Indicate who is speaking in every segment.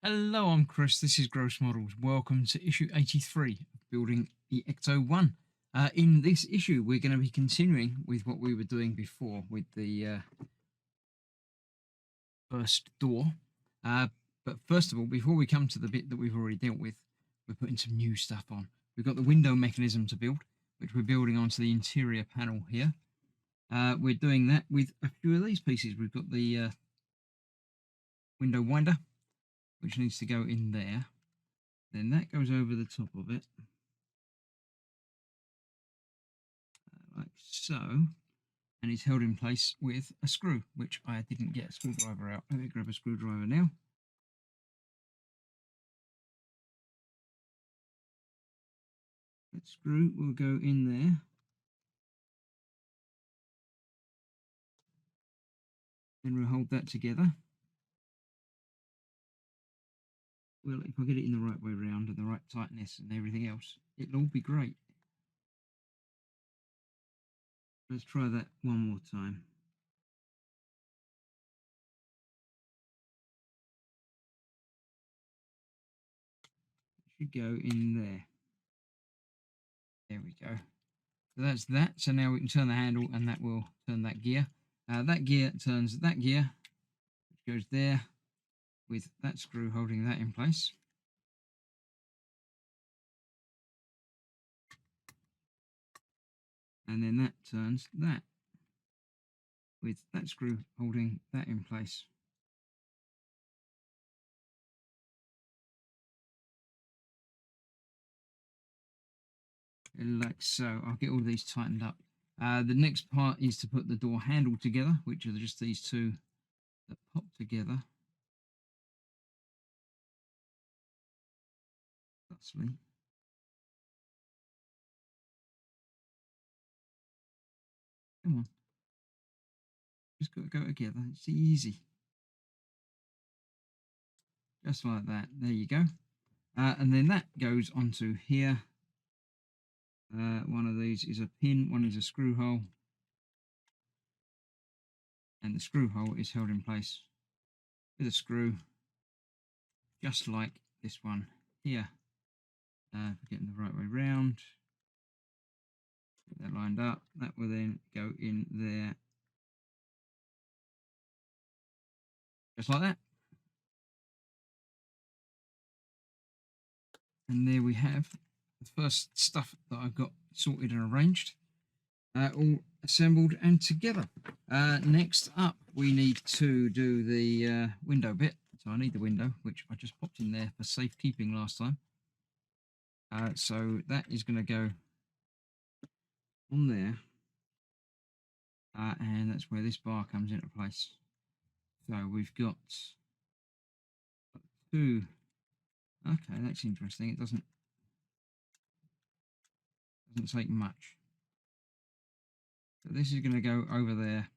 Speaker 1: Hello, I'm Chris. This is Gross Models. Welcome to issue 83 of Building the Ecto-1. In this issue, we're going to be continuing with what we were doing before with the first door. But first of all, before we come to the bit that we've already dealt with, we're putting some new stuff on. We've got the window mechanism to build, which we're building onto the interior panel here. We're doing that with a few of these pieces. We've got the window winder, which needs to go in there. Then that goes over the top of it, like so, and it's held in place with a screw, which I didn't get a screwdriver out. Let me grab a screwdriver now. That screw will go in there. Then we'll hold that together. Well, if I get it in the right way round and the right tightness and everything else, it'll all be great. Let's try that one more time. It should go in there. There we go. So that's that. So now we can turn the handle and that will turn that gear. That gear turns that gear, which goes there with that screw holding that in place. And then that turns that with that screw holding that in place. Like so. I'll get all these tightened up. The next part is to put the door handle together, which are just these two that pop together. Thusly. Come on. Just got to go together. It's easy. Just like that. There you go. And then that goes onto here. One of these is a pin, one is a screw hole. And the screw hole is held in place with a screw, just like this one here. Getting the right way round. Get that lined up. That will then go in there, just like that. And there we have the first stuff that I've got sorted and arranged, all assembled and together. Next up, we need to do the window bit. So I need the window, which I just popped in there for safekeeping last time. So that is going to go on there. And that's where this bar comes into place. So we've got two. Okay, that's interesting. It doesn't take much. So this is going to go over there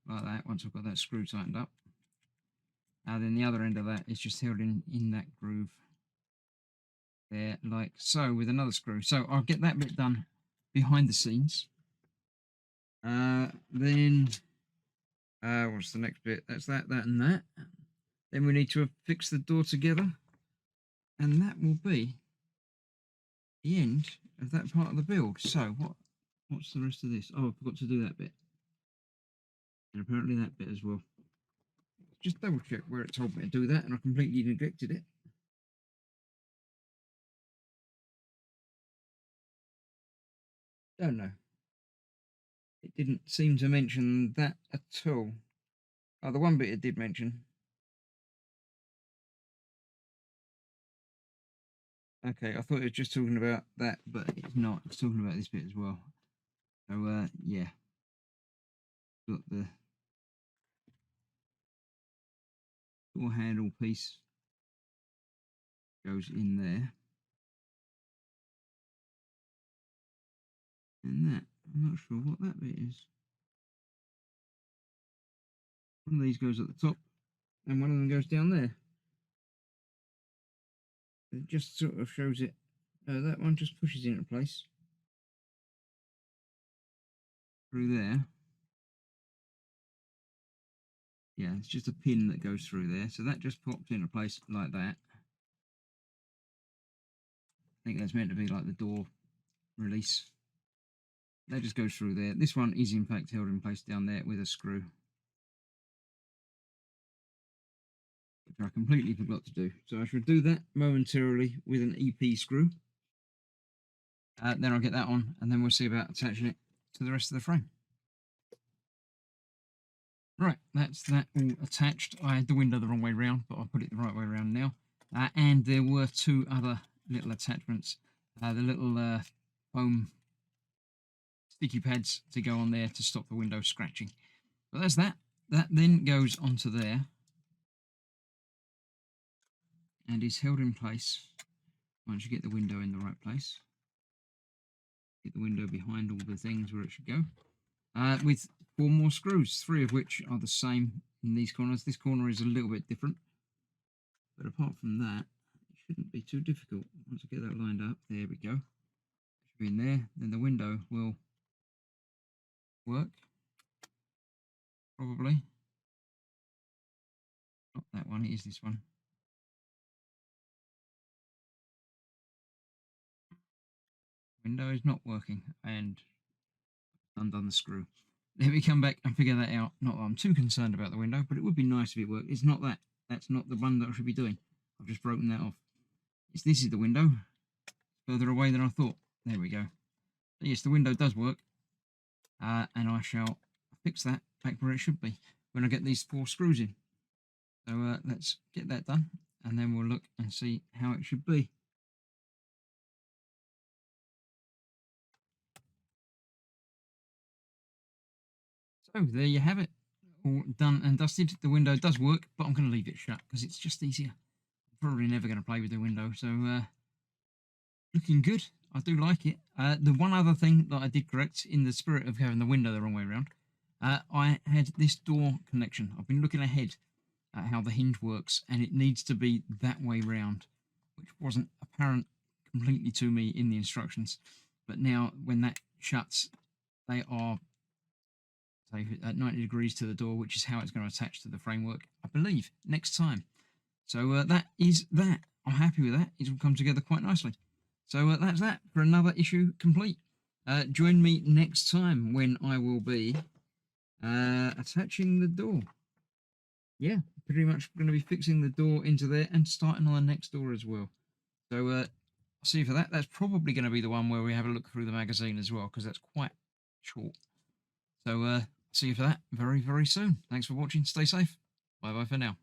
Speaker 1: like that once I've got that screw tightened up. And then the other end of that is just held in that groove there, like so, with another screw. So I'll get that bit done behind the scenes. Then what's the next bit? That's that, and that. Then we need to fix the door together, and that will be the end of that part of the build. So what's the rest of this? Oh, I forgot to do that bit, and apparently that bit as well. Just double check where it told me to do that, and I completely neglected it. Don't know. It didn't seem to mention that at all. Oh, the one bit it did mention. Okay, I thought it was just talking about that, but it's not. It's talking about this bit as well. So, yeah. Got the door handle piece goes in there. And that, I'm not sure what that bit is. One of these goes at the top, and one of them goes down there. It just sort of shows it. That one just pushes into place through there. Yeah, it's just a pin that goes through there. So that just popped into place like that. I think that's meant to be like the door release. That just goes through there. This one is in fact held in place down there with a screw, which I completely forgot to do. So I should do that momentarily with an EP screw. Then I'll get that on, and then we'll see about attaching it to the rest of the frame. Right, that's that all attached. I had the window the wrong way round, but I'll put it the right way around now. And there were two other little attachments. The little foam sticky pads to go on there to stop the window scratching. But that's that. That then goes onto there and is held in place once you get the window in the right place. Get the window behind all the things where it should go. With 4 more screws, 3 of which are the same in these corners. This corner is a little bit different, but apart from that, it shouldn't be too difficult. Once I get that lined up, there we go. It should be in there, then the window will work, probably. Not that one, it is this one. Window is not working, and undone the screw. Let me come back and figure that out. Not that I'm too concerned about the window, but it would be nice if it worked. It's not that. That's not the one that I should be doing. I've just broken that off. This is the window. Further away than I thought. There we go. So yes, the window does work. And I shall fix that back where it should be when I get these 4 screws in. So let's get that done, and then we'll look and see how it should be. So there you have it, all done and dusted. The window does work, but I'm going to leave it shut because it's just easier. I'm probably never going to play with the window, so looking good. I do like it. The one other thing that I did correct, in the spirit of having the window the wrong way around, I had this door connection. I've been looking ahead at how the hinge works, and it needs to be that way round, which wasn't apparent completely to me in the instructions. But now when that shuts, they are, say, at 90 degrees to the door, which is how it's going to attach to the framework, I believe, next time. So that is that. I'm happy with that. It's all come together quite nicely. So that's that for another issue complete. Join me next time when I will be attaching the door. Yeah, pretty much going to be fixing the door into there and starting on the next door as well. So I'll see you for that. That's probably going to be the one where we have a look through the magazine as well, because that's quite short. So see you for that very, very soon. Thanks for watching. Stay safe. Bye-bye for now.